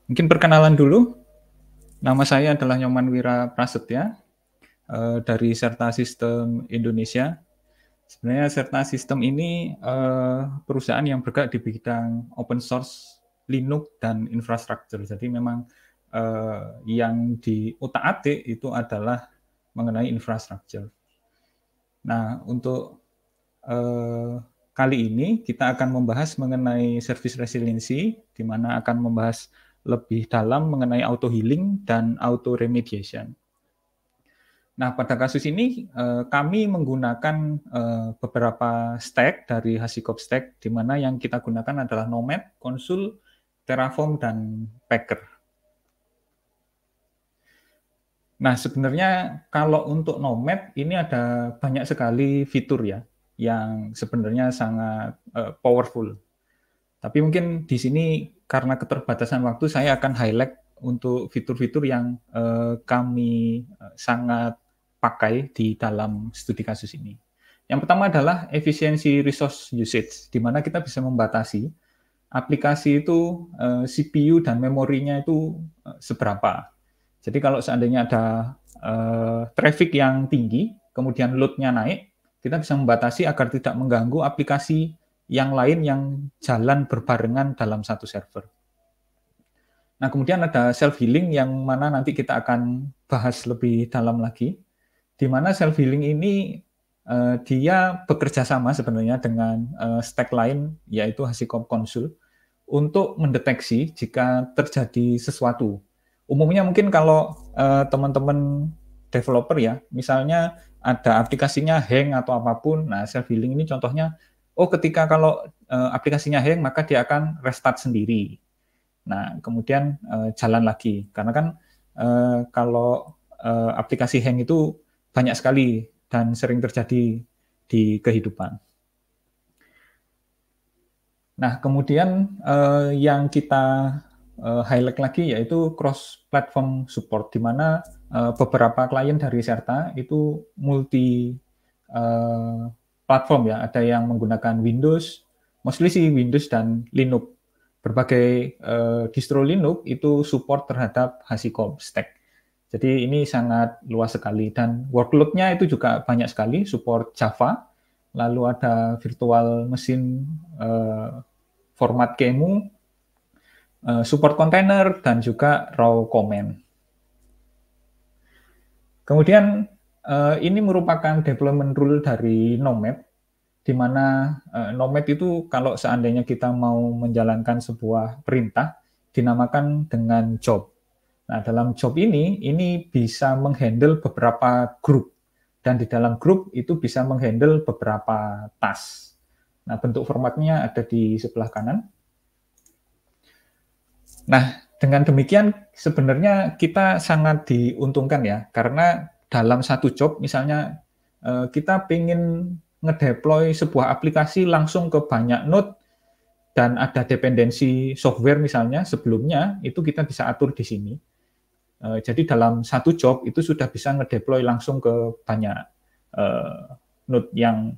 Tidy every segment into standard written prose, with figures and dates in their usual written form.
Mungkin perkenalan dulu, nama saya adalah Nyoman Wira Prasetya, dari Serta Sistem Indonesia. Sebenarnya Serta Sistem ini, perusahaan yang bergerak di bidang open source, Linux, dan infrastruktur. Jadi memang, yang diutak-atik itu adalah mengenai infrastruktur. Nah, untuk, kali ini kita akan membahas mengenai service resiliency, di mana akan membahas lebih dalam mengenai auto healing dan auto remediation. Nah, pada kasus ini kami menggunakan beberapa stack dari HashiCorp Stack, di mana yang kita gunakan adalah Nomad, Consul, Terraform, dan Packer. Nah, sebenarnya kalau untuk Nomad ini ada banyak sekali fitur ya, yang sebenarnya sangat powerful. Tapi mungkin di sini karena keterbatasan waktu, saya akan highlight untuk fitur-fitur yang kami sangat pakai di dalam studi kasus ini. Yang pertama adalah efisiensi resource usage, di mana kita bisa membatasi aplikasi itu CPU dan memorinya itu seberapa. Jadi kalau seandainya ada traffic yang tinggi, kemudian load-nya naik, kita bisa membatasi agar tidak mengganggu aplikasi yang lain yang jalan berbarengan dalam satu server. Nah, kemudian ada self-healing yang mana nanti kita akan bahas lebih dalam lagi, di mana self-healing ini dia bekerja sama sebenarnya dengan stack lain, yaitu HashiCorp Consul, untuk mendeteksi jika terjadi sesuatu. Umumnya mungkin kalau teman-teman developer ya, misalnya ada aplikasinya hang atau apapun, nah self-healing ini contohnya, ketika kalau aplikasinya hang, maka dia akan restart sendiri. Nah, kemudian jalan lagi. Karena kan kalau aplikasi hang itu banyak sekali dan sering terjadi di kehidupan. Nah, kemudian yang kita highlight lagi yaitu cross-platform support, di mana beberapa klien dari Serta itu multi platform ya, ada yang menggunakan Windows, mostly sih Windows dan Linux. Berbagai distro Linux itu support terhadap HashiCorp Stack. Jadi ini sangat luas sekali dan workload-nya itu juga banyak sekali, support Java, lalu ada virtual mesin format QEMU, support container, dan juga raw command. Kemudian ini merupakan deployment rule dari Nomad, di mana Nomad itu kalau seandainya kita mau menjalankan sebuah perintah, dinamakan dengan job. Nah, dalam job ini bisa menghandle beberapa grup, dan di dalam grup itu bisa menghandle beberapa task. Nah, bentuk formatnya ada di sebelah kanan. Nah, dengan demikian sebenarnya kita sangat diuntungkan ya, karena dalam satu job misalnya kita ingin ngedeploy sebuah aplikasi langsung ke banyak node dan ada dependensi software misalnya sebelumnya, itu kita bisa atur di sini. Jadi dalam satu job itu sudah bisa ngedeploy langsung ke banyak node yang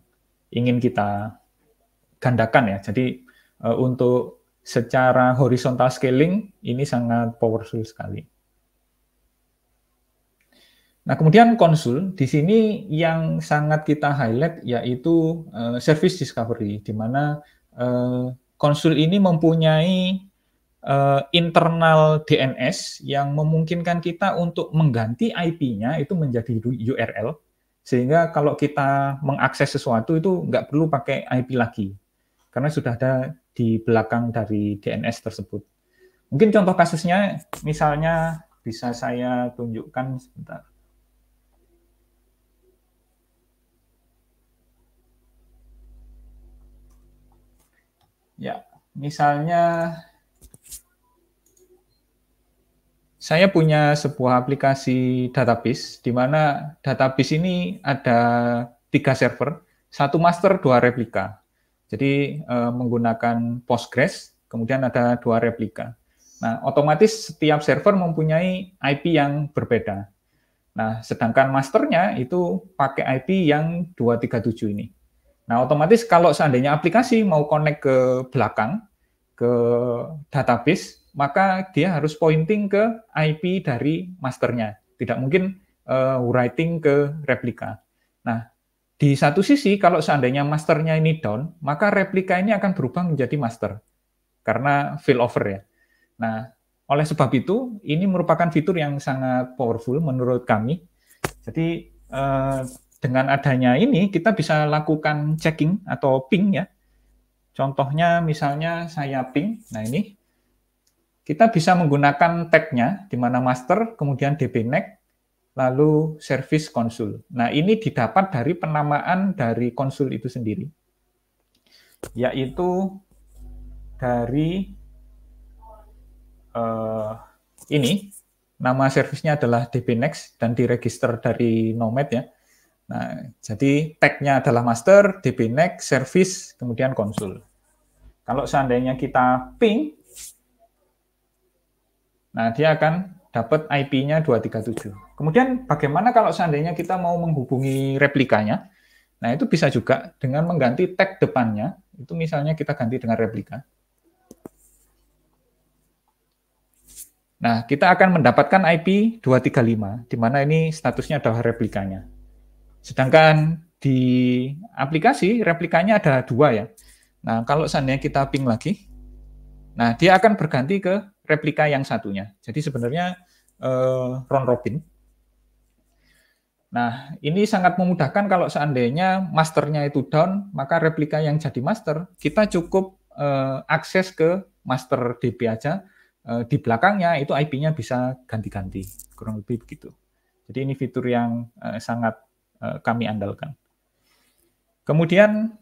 ingin kita gandakan ya. Jadi untuk secara horizontal scaling ini sangat powerful sekali. Nah, kemudian konsul di sini yang sangat kita highlight yaitu service discovery, di mana konsul ini mempunyai internal DNS yang memungkinkan kita untuk mengganti IP-nya itu menjadi URL, sehingga kalau kita mengakses sesuatu itu nggak perlu pakai IP lagi, karena sudah ada di belakang dari DNS tersebut. Mungkin contoh kasusnya, misalnya bisa saya tunjukkan sebentar. Ya, misalnya saya punya sebuah aplikasi database, di mana database ini ada 3 server, 1 master, 2 replika. Jadi menggunakan Postgres, kemudian ada 2 replika. Nah, otomatis setiap server mempunyai IP yang berbeda. Nah, sedangkan masternya itu pakai IP yang 237 ini. Nah, otomatis kalau seandainya aplikasi mau connect ke belakang, ke database, maka dia harus pointing ke IP dari masternya. Tidak mungkin writing ke replika. Nah, di satu sisi kalau seandainya masternya ini down, maka replika ini akan berubah menjadi master karena failover ya. Nah, oleh sebab itu ini merupakan fitur yang sangat powerful menurut kami. Jadi dengan adanya ini kita bisa lakukan checking atau ping ya. Contohnya misalnya saya ping. Nah, ini kita bisa menggunakan tag-nya di mana master, kemudian dbneck, lalu service konsul. Nah, ini didapat dari penamaan dari konsul itu sendiri, yaitu dari ini, nama servisnya adalah dbnext dan diregister dari Nomad ya. Nah, jadi tag-nya adalah master, dbnext, service, kemudian konsul. Kalau seandainya kita ping, nah dia akan dapat IP-nya 237. Kemudian bagaimana kalau seandainya kita mau menghubungi replikanya? Nah, itu bisa juga dengan mengganti tag depannya. Itu misalnya kita ganti dengan replika. Nah, kita akan mendapatkan IP 235, di mana ini statusnya adalah replikanya. Sedangkan di aplikasi, replikanya ada 2 ya. Nah, kalau seandainya kita ping lagi, nah dia akan berganti ke replika yang satunya. Jadi sebenarnya round robin. Nah, ini sangat memudahkan kalau seandainya masternya itu down, maka replika yang jadi master, kita cukup akses ke master DB aja, di belakangnya itu IP-nya bisa ganti-ganti, kurang lebih begitu. Jadi ini fitur yang sangat kami andalkan. Kemudian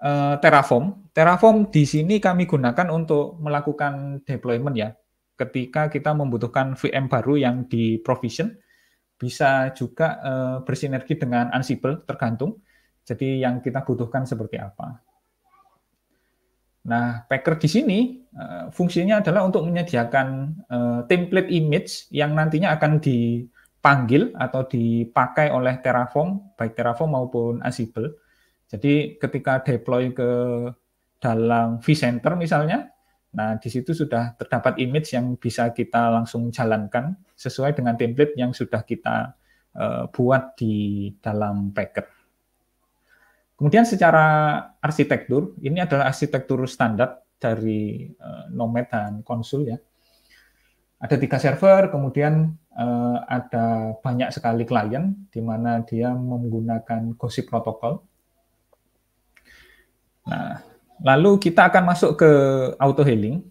Terraform di sini kami gunakan untuk melakukan deployment ya. Ketika kita membutuhkan VM baru yang di provision, bisa juga bersinergi dengan Ansible, tergantung. Jadi yang kita butuhkan seperti apa. Nah, Packer di sini fungsinya adalah untuk menyediakan template image yang nantinya akan dipanggil atau dipakai oleh Terraform, baik Terraform maupun Ansible. Jadi ketika deploy ke dalam vCenter misalnya, nah di situ sudah terdapat image yang bisa kita langsung jalankan sesuai dengan template yang sudah kita buat di dalam Packer. Kemudian secara arsitektur, ini adalah arsitektur standar dari Nomad dan Konsul ya. Ada 3 server, kemudian ada banyak sekali klien, di mana dia menggunakan Gossip Protocol. Nah, lalu kita akan masuk ke auto healing.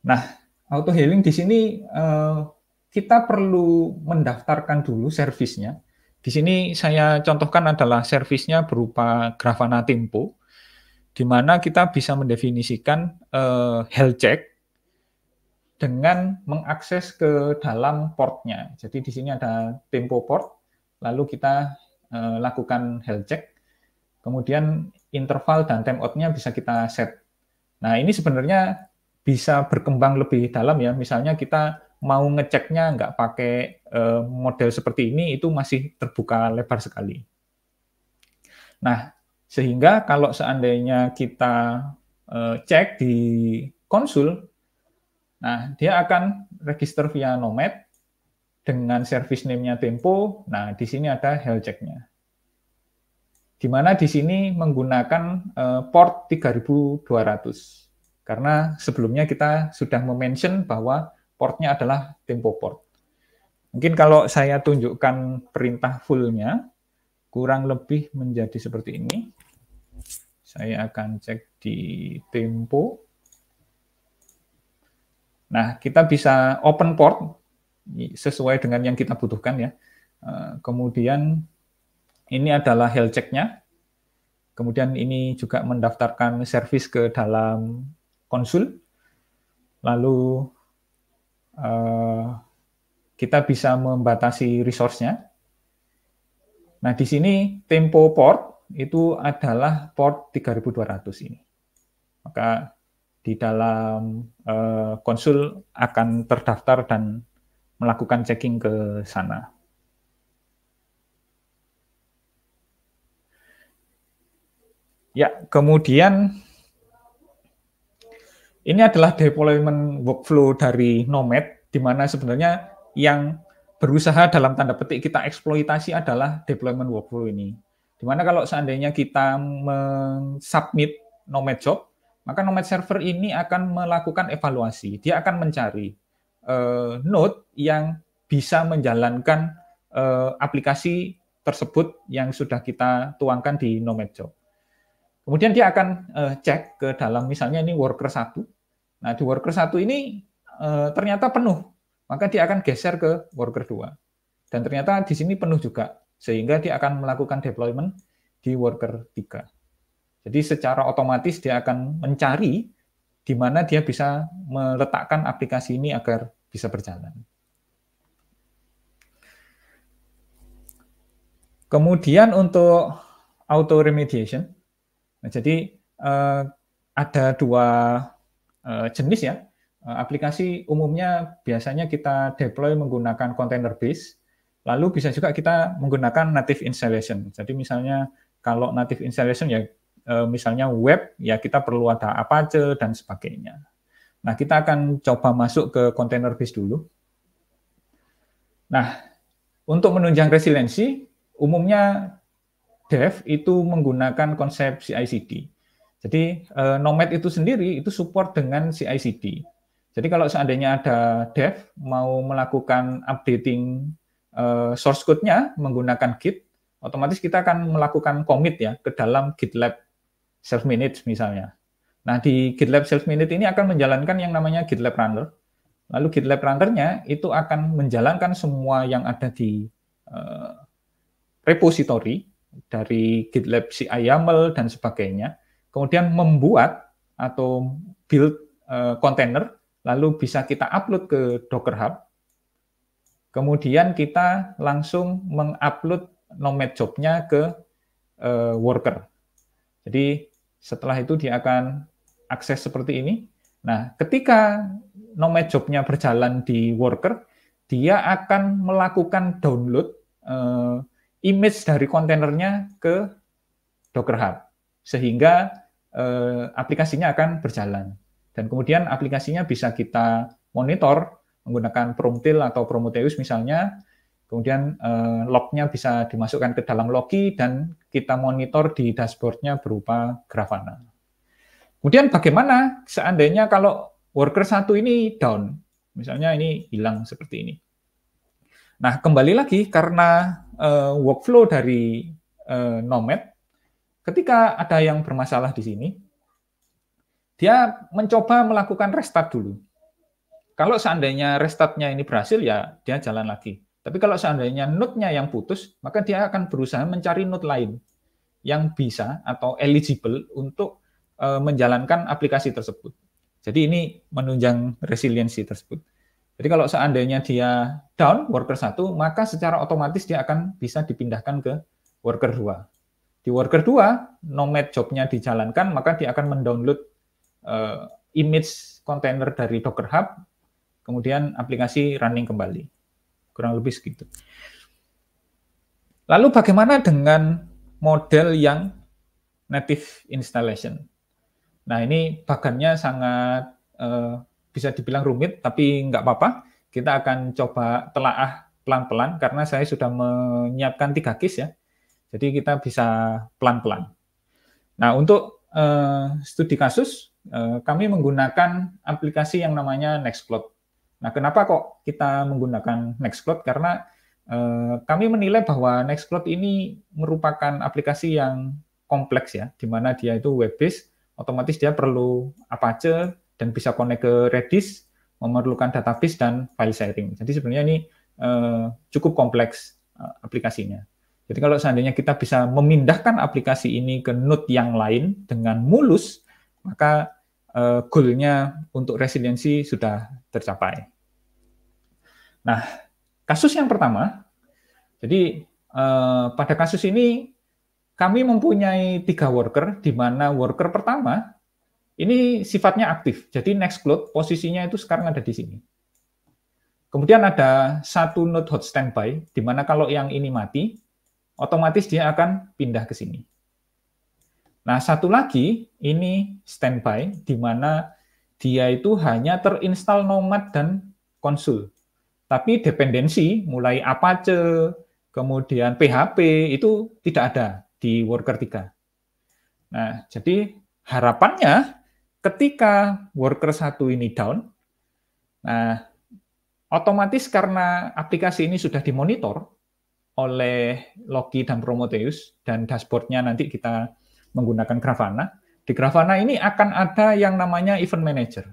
Nah, auto healing di sini kita perlu mendaftarkan dulu servisnya. Di sini saya contohkan adalah servisnya berupa Grafana Tempo, di mana kita bisa mendefinisikan health check dengan mengakses ke dalam portnya. Jadi di sini ada Tempo port, lalu kita lakukan health check, kemudian interval dan timeout-nya bisa kita set. Nah, ini sebenarnya bisa berkembang lebih dalam ya. Misalnya kita mau ngeceknya nggak pakai model seperti ini, itu masih terbuka lebar sekali. Nah, sehingga kalau seandainya kita cek di konsul, nah dia akan register via Nomad dengan service name-nya Tempo. Nah, di sini ada health check-nya. Di mana di sini menggunakan port 3200. Karena sebelumnya kita sudah mention bahwa portnya adalah Tempo port. Mungkin kalau saya tunjukkan perintah full-nya, kurang lebih menjadi seperti ini. Saya akan cek di Tempo. Nah, kita bisa open port sesuai dengan yang kita butuhkan ya. Kemudian ini adalah health check-nya. Kemudian ini juga mendaftarkan service ke dalam konsul. Lalu kita bisa membatasi resource-nya. Nah, di sini Tempo port itu adalah port 3200 ini. Maka di dalam konsul akan terdaftar dan melakukan checking ke sana. Ya, kemudian Ini adalah deployment workflow dari Nomad, di mana sebenarnya yang berusaha dalam tanda petik kita eksploitasi adalah deployment workflow ini. Di mana kalau seandainya kita submit Nomad job, maka Nomad server ini akan melakukan evaluasi. Dia akan mencari node yang bisa menjalankan aplikasi tersebut yang sudah kita tuangkan di Nomad job. Kemudian dia akan cek ke dalam misalnya ini worker 1. Nah, di worker 1 ini ternyata penuh, maka dia akan geser ke worker 2. Dan ternyata di sini penuh juga, sehingga dia akan melakukan deployment di worker 3. Jadi secara otomatis dia akan mencari di mana dia bisa meletakkan aplikasi ini agar bisa berjalan. Kemudian untuk auto remediation, nah, jadi ada dua jenis ya. Aplikasi umumnya biasanya kita deploy menggunakan container base, lalu bisa juga kita menggunakan native installation. Jadi misalnya kalau native installation ya misalnya web, ya kita perlu ada Apache dan sebagainya. Nah, kita akan coba masuk ke container base dulu. Nah, untuk menunjang resiliensi, umumnya dev itu menggunakan konsep CI/CD. Jadi Nomad itu sendiri itu support dengan CI/CD. Jadi kalau seandainya ada dev mau melakukan updating source code-nya menggunakan Git, otomatis kita akan melakukan commit ya ke dalam GitLab self-managed misalnya. Nah, di GitLab self-managed ini akan menjalankan yang namanya GitLab Runner. Lalu GitLab Runner-nya itu akan menjalankan semua yang ada di repository dari GitLab CI YAML dan sebagainya, kemudian membuat atau build kontainer, lalu bisa kita upload ke Docker Hub, kemudian kita langsung mengupload Nomad job-nya ke worker. Jadi setelah itu dia akan akses seperti ini. Nah, ketika Nomad job-nya berjalan di worker, dia akan melakukan download image dari kontainernya ke Docker Hub, sehingga aplikasinya akan berjalan. Dan kemudian aplikasinya bisa kita monitor menggunakan Prometheus atau Prometheus misalnya, kemudian log-nya bisa dimasukkan ke dalam logi dan kita monitor di dashboard-nya berupa Grafana. Kemudian bagaimana seandainya kalau worker 1 ini down, misalnya ini hilang seperti ini. Nah, kembali lagi karena workflow dari Nomad, ketika ada yang bermasalah di sini, dia mencoba melakukan restart dulu. Kalau seandainya restart-nya ini berhasil, ya dia jalan lagi. Tapi kalau seandainya node-nya yang putus, maka dia akan berusaha mencari node lain yang bisa atau eligible untuk menjalankan aplikasi tersebut. Jadi ini menunjang resiliensi tersebut. Jadi kalau seandainya dia down worker 1, maka secara otomatis dia akan bisa dipindahkan ke worker 2. Di worker 2, Nomad job-nya dijalankan, maka dia akan mendownload image container dari Docker Hub, kemudian aplikasi running kembali. Kurang lebih segitu. Lalu bagaimana dengan model yang native installation? Nah, ini bagannya sangat bisa dibilang rumit, tapi nggak apa-apa. Kita akan coba telaah pelan-pelan, karena saya sudah menyiapkan 3 case ya. Jadi kita bisa pelan-pelan. Nah, untuk studi kasus, kami menggunakan aplikasi yang namanya Nextcloud. Nah, kenapa kok kita menggunakan Nextcloud? Karena kami menilai bahwa Nextcloud ini merupakan aplikasi yang kompleks ya, di mana dia itu web-based, otomatis dia perlu Apache dan bisa connect ke Redis, memerlukan database dan file sharing. Jadi sebenarnya ini cukup kompleks aplikasinya. Jadi kalau seandainya kita bisa memindahkan aplikasi ini ke node yang lain dengan mulus, maka goal-nya untuk resiliensi sudah tercapai. Nah, kasus yang pertama, jadi pada kasus ini kami mempunyai 3 worker, di mana worker pertama ini sifatnya aktif. Jadi Nextcloud posisinya itu sekarang ada di sini. Kemudian ada 1 node hot standby, di mana kalau yang ini mati, otomatis dia akan pindah ke sini. Nah, 1 lagi ini standby, di mana dia itu hanya terinstall Nomad dan Konsul. Tapi dependensi mulai Apache, kemudian PHP itu tidak ada di worker 3. Nah, jadi harapannya ketika worker 1 ini down, nah otomatis karena aplikasi ini sudah dimonitor oleh Logi dan Prometheus dan dashboard-nya nanti kita menggunakan Grafana. Di Grafana ini akan ada yang namanya event manager.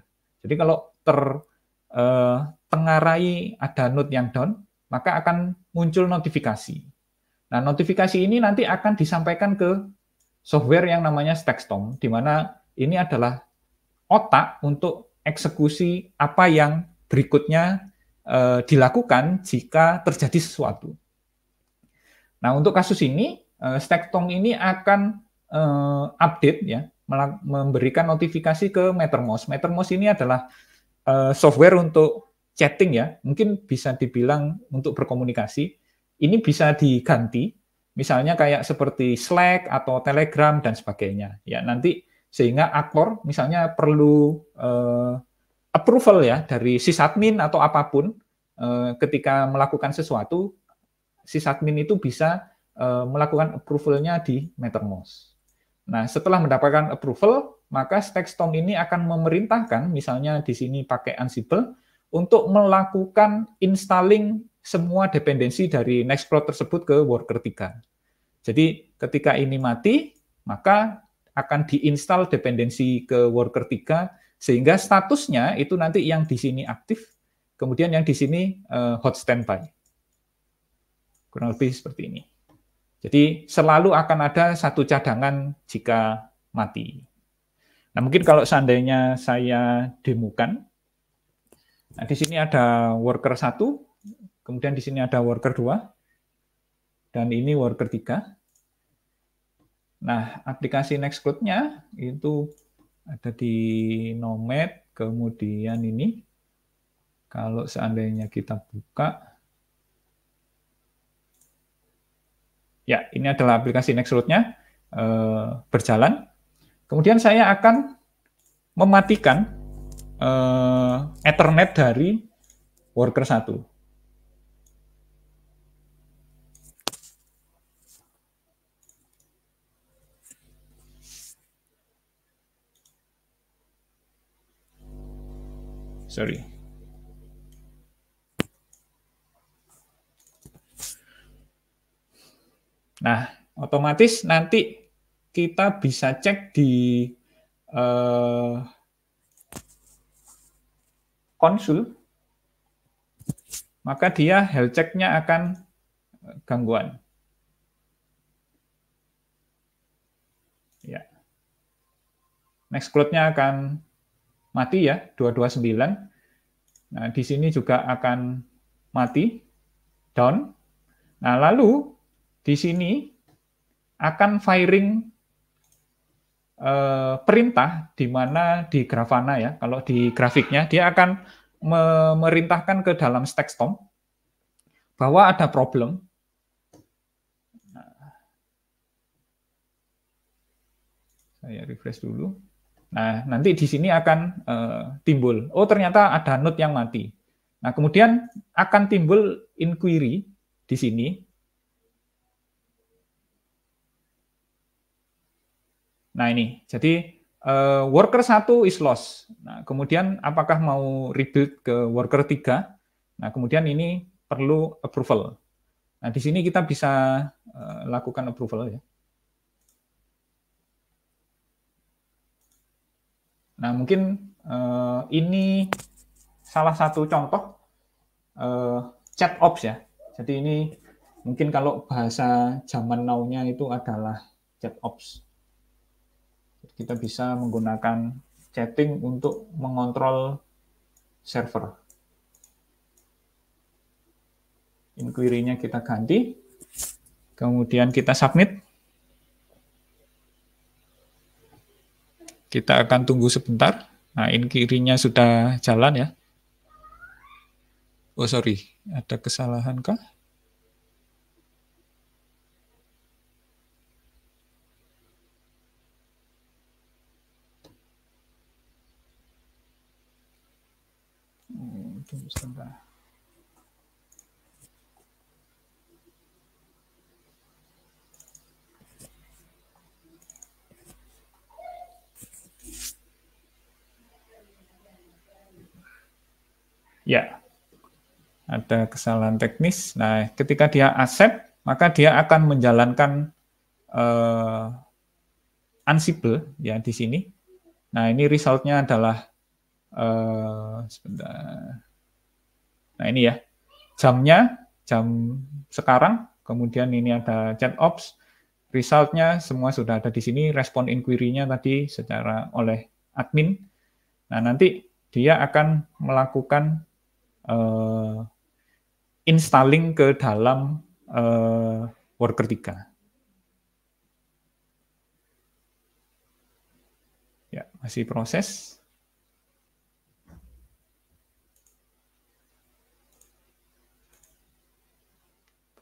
Jadi kalau tertengarai ada node yang down, maka akan muncul notifikasi. Nah, notifikasi ini nanti akan disampaikan ke software yang namanya Stackstorm, di mana ini adalah otak untuk eksekusi apa yang berikutnya dilakukan jika terjadi sesuatu. Nah, untuk kasus ini, Stackstorm ini akan update ya, memberikan notifikasi ke Mattermost. Mattermost ini adalah software untuk chatting ya, mungkin bisa dibilang untuk berkomunikasi. Ini bisa diganti, misalnya kayak seperti Slack atau Telegram dan sebagainya. Ya, nanti sehingga aktor misalnya perlu approval ya dari sysadmin atau apapun ketika melakukan sesuatu, sysadmin itu bisa melakukan approval-nya di Mattermost. Nah, setelah mendapatkan approval, maka Stackstorm ini akan memerintahkan, misalnya di sini pakai Ansible, untuk melakukan installing semua dependensi dari Nextcloud tersebut ke worker 3. Jadi, ketika ini mati, maka akan diinstal dependensi ke worker 3, sehingga statusnya itu nanti yang di sini aktif, kemudian yang di sini hot standby. Kurang lebih seperti ini. Jadi selalu akan ada satu cadangan jika mati. Nah, mungkin kalau seandainya saya demokan, nah di sini ada worker 1, kemudian di sini ada worker 2, dan ini worker 3. Nah, aplikasi Nextcloud-nya itu ada di Nomad, kemudian ini, kalau seandainya kita buka, ya, ini adalah aplikasi Nextcloud-nya berjalan. Kemudian saya akan mematikan Ethernet dari worker 1. Sorry. Nah, otomatis nanti kita bisa cek di konsul, maka dia health check-nya akan gangguan. Ya. Nextcloud-nya akan mati ya, 229. Nah, di sini juga akan mati, down. Nah, lalu di sini akan firing perintah di mana di Grafana ya, kalau di grafiknya dia akan memerintahkan ke dalam Stackstorm bahwa ada problem. Saya refresh dulu. Nah, nanti di sini akan timbul, oh ternyata ada node yang mati. Nah, kemudian akan timbul inquiry di sini. Nah, ini. Jadi worker 1 is lost. Nah, kemudian apakah mau rebuild ke worker 3? Nah, kemudian ini perlu approval. Nah, di sini kita bisa lakukan approval ya. Nah, mungkin ini salah satu contoh chat ops ya. Jadi ini mungkin kalau bahasa zaman now-nya itu adalah chat ops. Kita bisa menggunakan chatting untuk mengontrol server. Inquiry-nya kita ganti, kemudian kita submit. Kita akan tunggu sebentar. Nah, inquiry-nya sudah jalan ya. Oh, sorry, ada kesalahan kah? Tunggu sebentar. Ya, ada kesalahan teknis. Nah, ketika dia accept, maka dia akan menjalankan Ansible ya di sini. Nah, ini resultnya adalah sebentar. Nah, ini ya jamnya, jam sekarang. Kemudian ini ada chat ops. Resultnya semua sudah ada di sini. Respon inquiry-nya tadi secara oleh admin. Nah, nanti dia akan melakukan installing ke dalam worker 3. Ya, masih proses.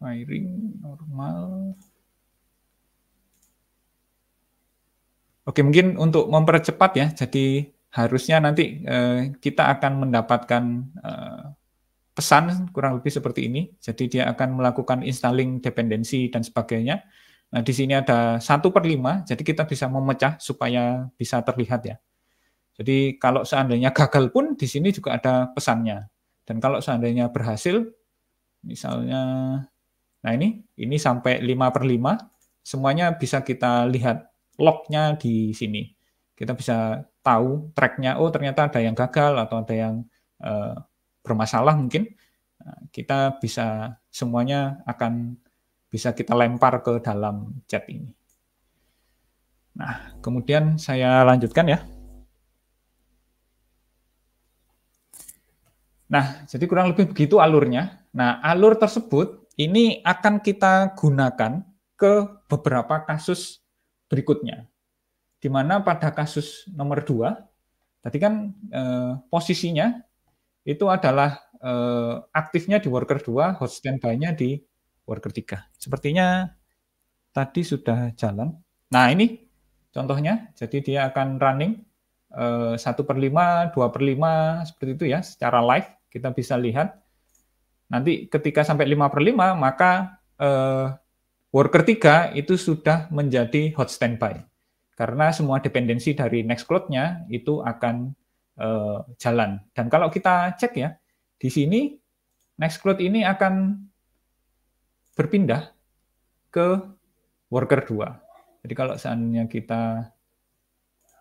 Firing normal. Oke, mungkin untuk mempercepat ya, jadi harusnya nanti kita akan mendapatkan pesan kurang lebih seperti ini. Jadi dia akan melakukan installing dependensi dan sebagainya. Nah, di sini ada 1/5, jadi kita bisa memecah supaya bisa terlihat ya. Jadi kalau seandainya gagal pun di sini juga ada pesannya. Dan kalau seandainya berhasil, misalnya, nah ini sampai 5/5, semuanya bisa kita lihat lognya di sini. Kita bisa tahu tracknya, oh ternyata ada yang gagal atau ada yang bermasalah mungkin. Nah, kita bisa semuanya akan bisa kita lempar ke dalam chat ini. Nah, kemudian saya lanjutkan ya. Nah, jadi kurang lebih begitu alurnya. Nah, alur tersebut ini akan kita gunakan ke beberapa kasus berikutnya. Di mana pada kasus nomor 2, tadi kan posisinya itu adalah aktifnya di worker 2, hot standby-nya di worker 3. Sepertinya tadi sudah jalan. Nah, ini contohnya. Jadi dia akan running 1/5, 2/5, seperti itu ya, secara live kita bisa lihat. Nanti ketika sampai 5/5, maka worker 3 itu sudah menjadi hot standby. Karena semua dependensi dari Nextcloud-nya itu akan jalan. Dan kalau kita cek ya, di sini Nextcloud ini akan berpindah ke worker 2. Jadi kalau seandainya kita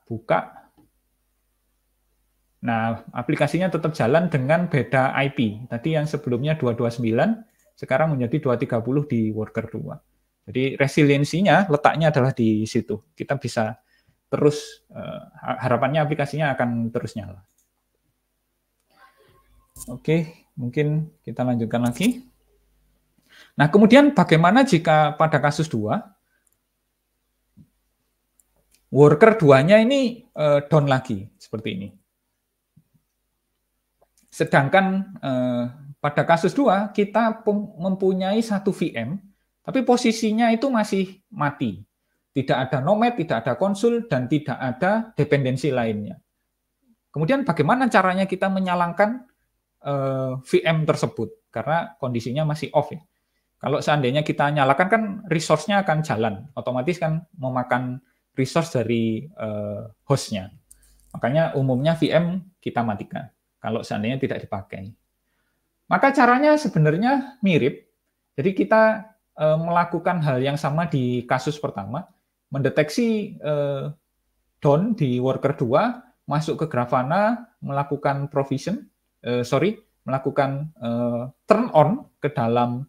buka, nah aplikasinya tetap jalan dengan beda IP. Tadi yang sebelumnya 229, sekarang menjadi 230 di worker 2. Jadi resiliensinya letaknya adalah di situ. Kita bisa terus, harapannya aplikasinya akan terus nyala. Oke, mungkin kita lanjutkan lagi. Nah, kemudian bagaimana jika pada kasus 2, worker 2-nya ini down lagi, seperti ini. Sedangkan pada kasus 2, kita mempunyai satu VM, tapi posisinya itu masih mati. Tidak ada nomad, tidak ada konsul, dan tidak ada dependensi lainnya. Kemudian bagaimana caranya kita menyalakan VM tersebut? Karena kondisinya masih off ya. Kalau seandainya kita nyalakan kan resource-nya akan jalan, otomatis kan memakan resource dari host-nya. Makanya umumnya VM kita matikan kalau seandainya tidak dipakai. Maka caranya sebenarnya mirip. Jadi kita melakukan hal yang sama di kasus pertama, mendeteksi down di worker 2, masuk ke Grafana, melakukan melakukan turn on ke dalam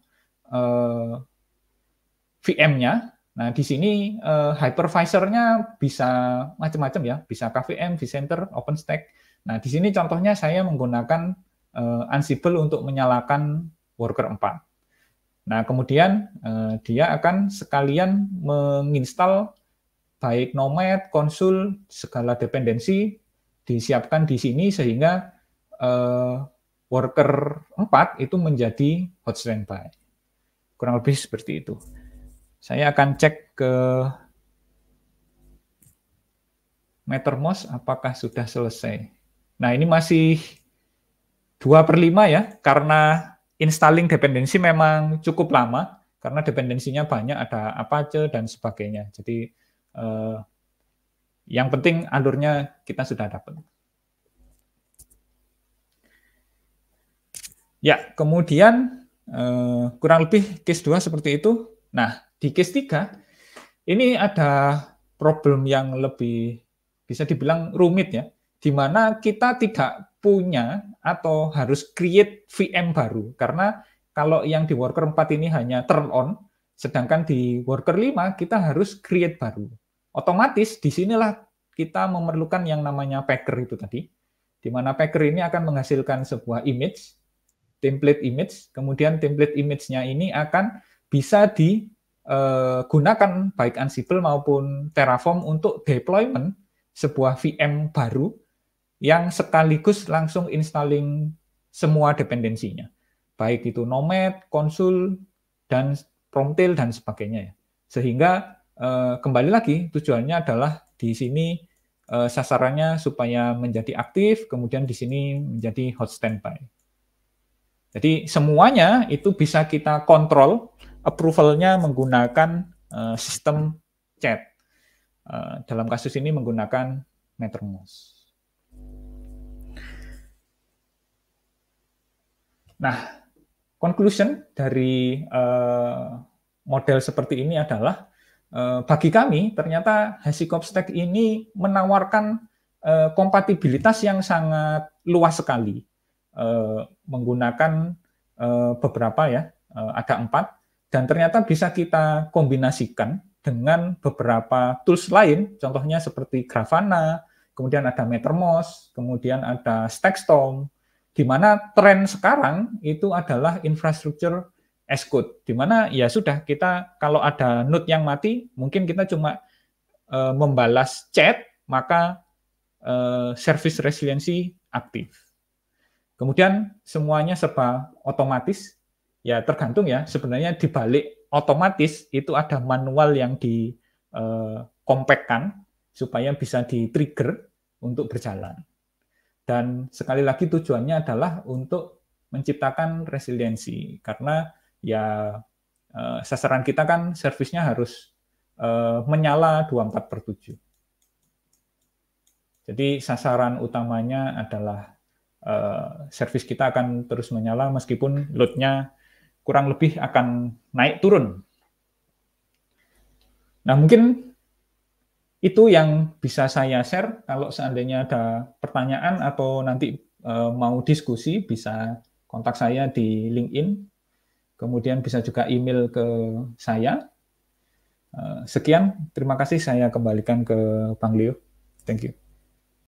VM-nya. Nah, di sini hypervisor-nya bisa macam-macam ya, bisa KVM, vCenter, OpenStack. Nah, di sini contohnya saya menggunakan Ansible untuk menyalakan worker 4. Nah, kemudian dia akan sekalian menginstal baik nomad, konsul, segala dependensi disiapkan di sini sehingga worker 4 itu menjadi hot standby. Kurang lebih seperti itu. Saya akan cek ke Mattermost apakah sudah selesai. Nah, ini masih 2/5 ya, karena installing dependensi memang cukup lama, karena dependensinya banyak, ada Apache dan sebagainya. Jadi yang penting alurnya kita sudah dapat. Ya, kemudian kurang lebih case 2 seperti itu. Nah, di case 3, ini ada problem yang lebih bisa dibilang rumit ya, di mana kita tidak punya atau harus create VM baru. Karena kalau yang di worker 4 ini hanya turn on, sedangkan di worker 5 kita harus create baru. Otomatis disinilah kita memerlukan yang namanya packer itu tadi, di mana packer ini akan menghasilkan sebuah image, template image, kemudian template image-nya ini akan bisa digunakan baik Ansible maupun Terraform untuk deployment sebuah VM baru yang sekaligus langsung installing semua dependensinya. Baik itu Nomad, Consul, dan Promptail, dan sebagainya. Sehingga kembali lagi tujuannya adalah di sini sasarannya supaya menjadi aktif, kemudian di sini menjadi hot standby. Jadi semuanya itu bisa kita kontrol approval-nya menggunakan sistem chat. Dalam kasus ini menggunakan Mattermost. Nah, conclusion dari model seperti ini adalah bagi kami ternyata HashiCorp Stack ini menawarkan kompatibilitas yang sangat luas sekali. Menggunakan beberapa ya, ada 4, dan ternyata bisa kita kombinasikan dengan beberapa tools lain, contohnya seperti Grafana, kemudian ada Mattermost, kemudian ada Stackstorm, di mana tren sekarang itu adalah infrastruktur as code, di mana ya sudah kita kalau ada node yang mati, mungkin kita cuma membalas chat, maka service resiliency aktif. Kemudian semuanya serba otomatis, ya tergantung ya, sebenarnya di balik otomatis itu ada manual yang dikompakkan supaya bisa di-trigger untuk berjalan. Dan sekali lagi tujuannya adalah untuk menciptakan resiliensi, karena ya sasaran kita kan servisnya harus menyala 24/7. Jadi sasaran utamanya adalah servis kita akan terus menyala meskipun load-nya kurang lebih akan naik turun. Nah, mungkin itu yang bisa saya share. Kalau seandainya ada pertanyaan atau nanti mau diskusi, bisa kontak saya di LinkedIn, kemudian bisa juga email ke saya. Sekian, terima kasih, saya kembalikan ke Bang Leo. Thank you.